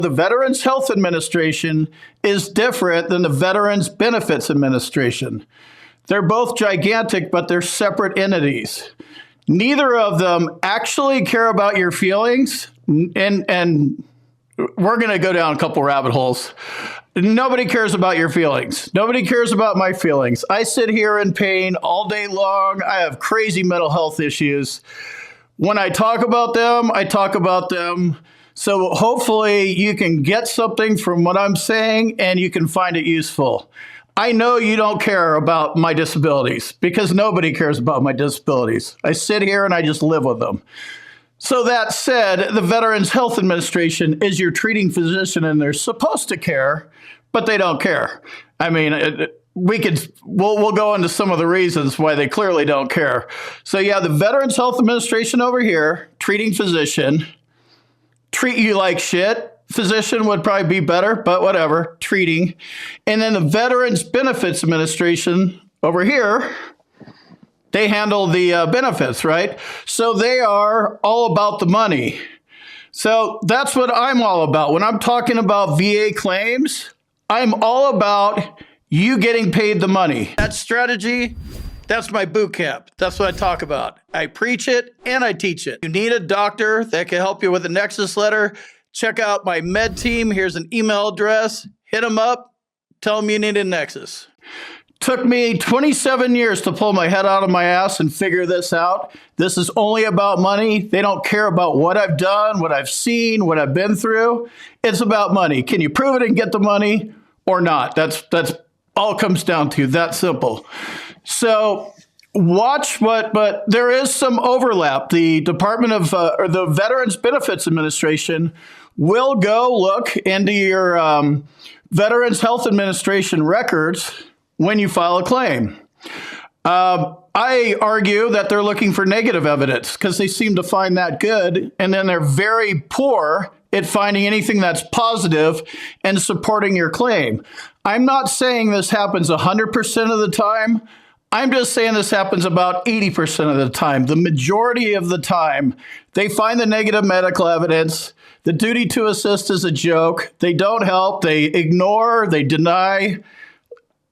The Veterans Health Administration is different than the Veterans Benefits Administration. They're both gigantic, but they're separate entities. Neither of them actually care about your feelings, and we're going to go down a couple rabbit holes. Nobody cares about your feelings. Nobody cares about my feelings. I sit here in pain all day long. I have crazy mental health issues. When I talk about them, I talk about them. So hopefully you can get something from what I'm saying and you can find it useful. I know you don't care about my disabilities because nobody cares about my disabilities. I sit here and I just live with them. So that said, the Veterans Health Administration is your treating physician and they're supposed to care, but they don't care. I mean, we'll go into some of the reasons why they clearly don't care. So yeah, the Veterans Health Administration over here, treating physician, treat you like shit. Physician would probably be better, but whatever, treating. And then the Veterans Benefits Administration over here, they handle the benefits, right? So they are all about the money. So that's what I'm all about. When I'm talking about VA claims, I'm all about you getting paid the money. That strategy, that's my boot camp. That's what I talk about. I preach it and I teach it. You need a doctor that can help you with a Nexus letter. Check out my med team. Here's an email address. Hit them up. Tell them you need a Nexus. Took me 27 years to pull my head out of my ass and figure this out. This is only about money. They don't care about what I've done, what I've seen, what I've been through. It's about money. Can you prove it and get the money or not? That's all it comes down to. That simple. So watch but there is some overlap. The Department of, or the Veterans Benefits Administration will go look into your Veterans Health Administration records when you file a claim. I argue that they're looking for negative evidence because they seem to find that good, and then they're very poor at finding anything that's positive and supporting your claim. I'm not saying this happens 100% of the time. I'm just saying this happens about 80% of the time. The majority of the time, they find the negative medical evidence. The duty to assist is a joke. They don't help. They ignore. They deny.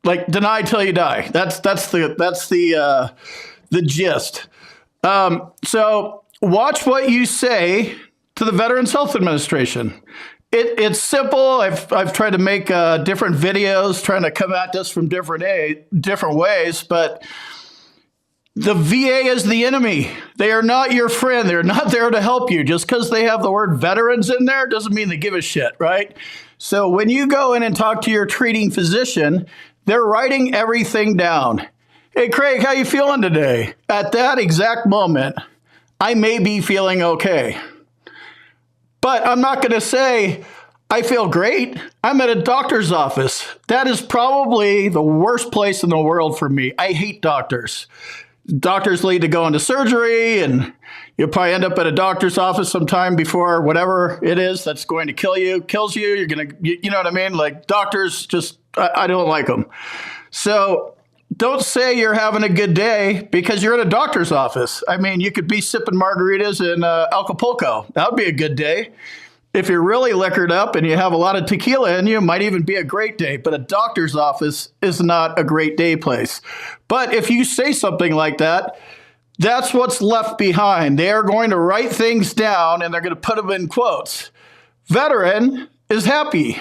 Like deny till you die. That's the gist. So watch what you say to the Veterans Health Administration. It's simple. I've tried to make different videos trying to come at this from different ways, but the VA is the enemy. They are not your friend. They're not there to help you. Just because they have the word veterans in there doesn't mean they give a shit, right? So when you go in and talk to your treating physician, they're writing everything down. Hey, Craig, how you feeling today? At that exact moment, I may be feeling okay. But I'm not going to say, I feel great. I'm at a doctor's office. That is probably the worst place in the world for me. I hate doctors. Doctors lead to go into surgery, and you'll probably end up at a doctor's office sometime before whatever it is that's going to kills you. You're going to, you know what I mean? Like doctors just, I don't like them. So don't say you're having a good day because you're at a doctor's office. I mean, you could be sipping margaritas in Acapulco. That would be a good day. If you're really liquored up and you have a lot of tequila in you, it might even be a great day. But a doctor's office is not a great day place. But if you say something like that, that's what's left behind. They are going to write things down and they're going to put them in quotes. Veteran is happy.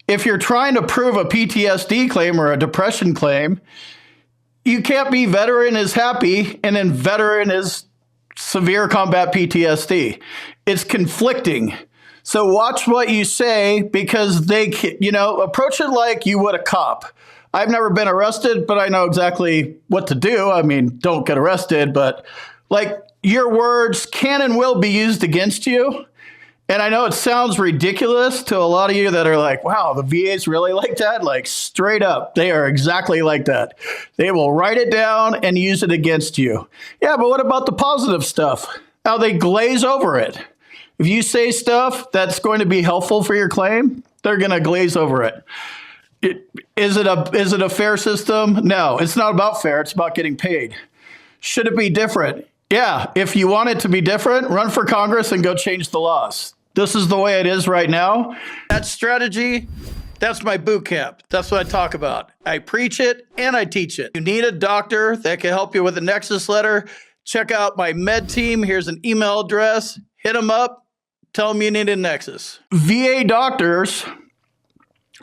If you're trying to prove a PTSD claim or a depression claim, you can't be veteran is happy and then veteran is severe combat PTSD. It's conflicting. So watch what you say because they, approach it like you would a cop. I've never been arrested, but I know exactly what to do. I mean, don't get arrested, but like your words can and will be used against you. And I know it sounds ridiculous to a lot of you that are like, wow, the VA's really like that? Like straight up, they are exactly like that. They will write it down and use it against you. Yeah, but what about the positive stuff? How they glaze over it. If you say stuff that's going to be helpful for your claim, they're going to glaze over it. Is it a fair system? No, it's not about fair. It's about getting paid. Should it be different? Yeah, if you want it to be different, run for Congress and go change the laws. This is the way it is right now. That strategy, that's my boot camp. That's what I talk about. I preach it and I teach it. You need a doctor that can help you with a Nexus letter. Check out my med team. Here's an email address. Hit them up. Tell them you need a Nexus. VA doctors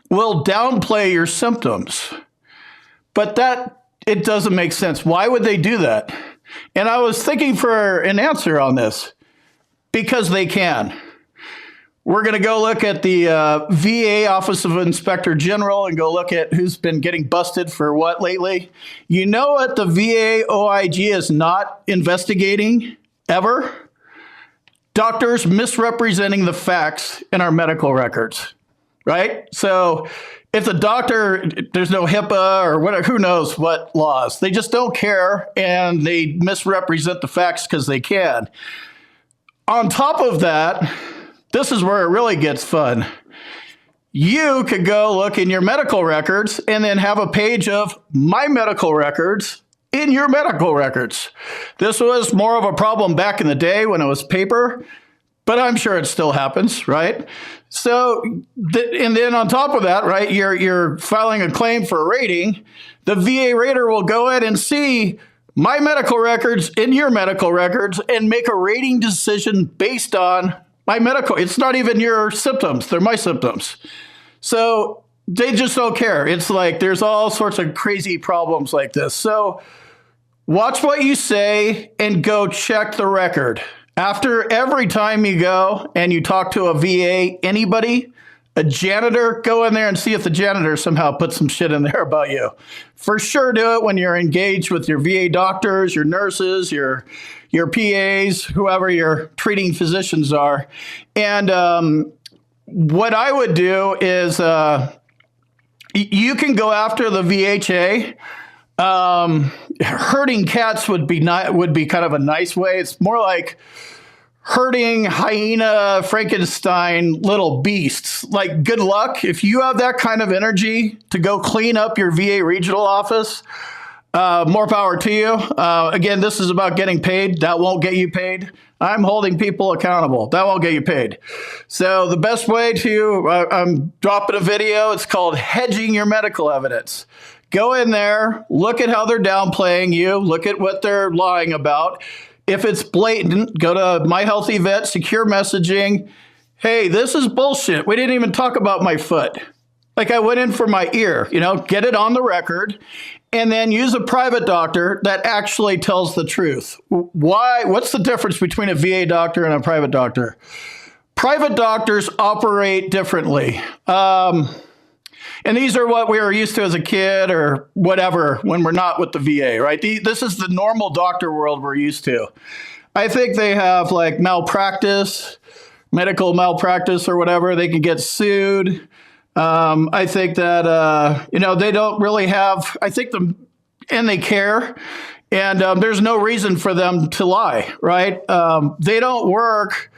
will downplay your symptoms, but it doesn't make sense. Why would they do that? And I was thinking for an answer on this. Because they can. We're going to go look at the VA Office of Inspector General and go look at who's been getting busted for what lately. You know what the VA OIG is not investigating ever? Doctors misrepresenting the facts in our medical records, right? So if the doctor, there's no HIPAA or whatever, who knows what laws. They just don't care and they misrepresent the facts because they can. On top of that, this is where it really gets fun. You could go look in your medical records and then have a page of my medical records in your medical records. This was more of a problem back in the day when it was paper, but I'm sure it still happens, right? So, and then on top of that, right, you're filing a claim for a rating. The VA rater will go in and see my medical records in your medical records and make a rating decision based on my medical. It's not even your symptoms. They're my symptoms. So they just don't care. It's like there's all sorts of crazy problems like this. So watch what you say and go check the record. After every time you go and you talk to a VA, anybody, a janitor, go in there and see if the janitor somehow put some shit in there about you. For sure do it when you're engaged with your VA doctors, your nurses, your PAs, whoever your treating physicians are. And what I would do is you can go after the VHA. Herding cats would be kind of a nice way. It's more like herding hyena, Frankenstein, little beasts. Like, good luck. If you have that kind of energy to go clean up your VA regional office, more power to you. Again, this is about getting paid. That won't get you paid. I'm holding people accountable. That won't get you paid. So the best way to, I'm dropping a video. It's called Hedging Your Medical Evidence. Go in there, look at how they're downplaying you, look at what they're lying about. If it's blatant, go to My Healthy Vet, secure messaging. Hey, this is bullshit. We didn't even talk about my foot. Like, I went in for my ear, get it on the record, and then use a private doctor that actually tells the truth. Why? What's the difference between a VA doctor and a private doctor? Private doctors operate differently. And these are what we were used to as a kid or whatever when we're not with the VA, right? This is the normal doctor world we're used to. I think they have like malpractice, medical malpractice or whatever. They can get sued. I think that, they don't really have, and they care. And there's no reason for them to lie, right? They don't work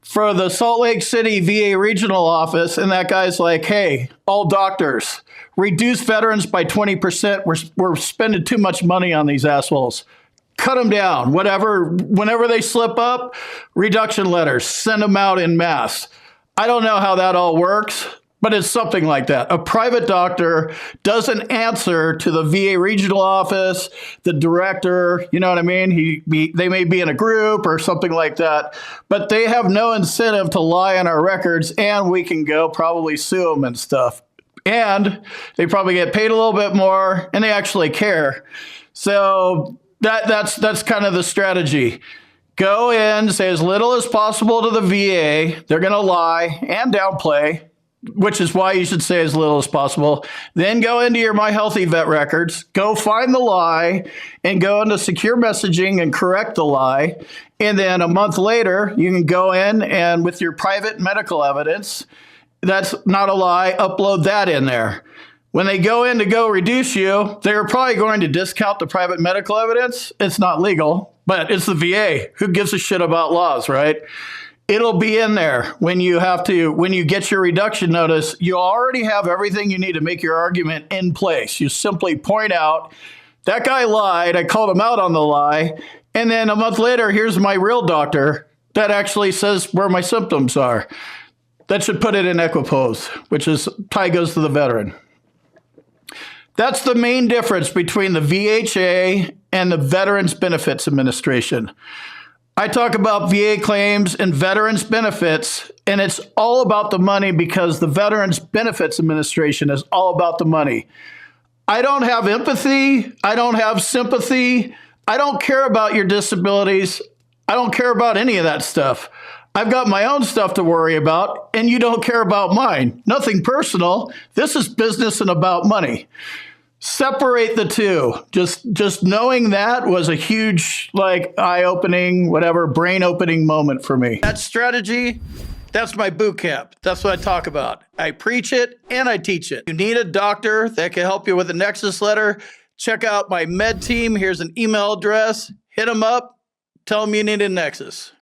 for the Salt Lake City VA regional office, and that guy's like, hey, all doctors, reduce veterans by 20%. We're spending too much money on these assholes. Cut them down, whatever. Whenever they slip up, reduction letters, send them out en masse. I don't know how that all works, but it's something like that. A private doctor doesn't answer to the VA regional office, the director, you know what I mean? They may be in a group or something like that, but they have no incentive to lie on our records, and we can go probably sue them and stuff. And they probably get paid a little bit more, and they actually care. So that's kind of the strategy. Go in, say as little as possible to the VA. They're going to lie and downplay, which is why you should say as little as possible. Then go into your My Healthy Vet records, go find the lie, and go into secure messaging and correct the lie. And then a month later, you can go in and with your private medical evidence, that's not a lie, upload that in there. When they go in to go reduce you, they're probably going to discount the private medical evidence. It's not legal, but it's the VA. Who gives a shit about laws, right? It'll be in there when you get your reduction notice. You already have everything you need to make your argument in place. You simply point out, that guy lied. I called him out on the lie. And then a month later, here's my real doctor. that actually says where my symptoms are. That should put it in equipoise, which is tie goes to the veteran. That's the main difference between the VHA and the Veterans Benefits Administration. I talk about VA claims and veterans benefits, and it's all about the money because the Veterans Benefits Administration is all about the money. I don't have empathy. I don't have sympathy. I don't care about your disabilities. I don't care about any of that stuff. I've got my own stuff to worry about, and you don't care about mine. Nothing personal. This is business and about money. Separate the two. Just knowing that was a huge, eye-opening, brain-opening moment for me. That strategy, that's my boot camp. That's what I talk about. I preach it and I teach it. You need a doctor that can help you with a Nexus letter. Check out my med team. Here's an email address. Hit them up. Tell them you need a Nexus.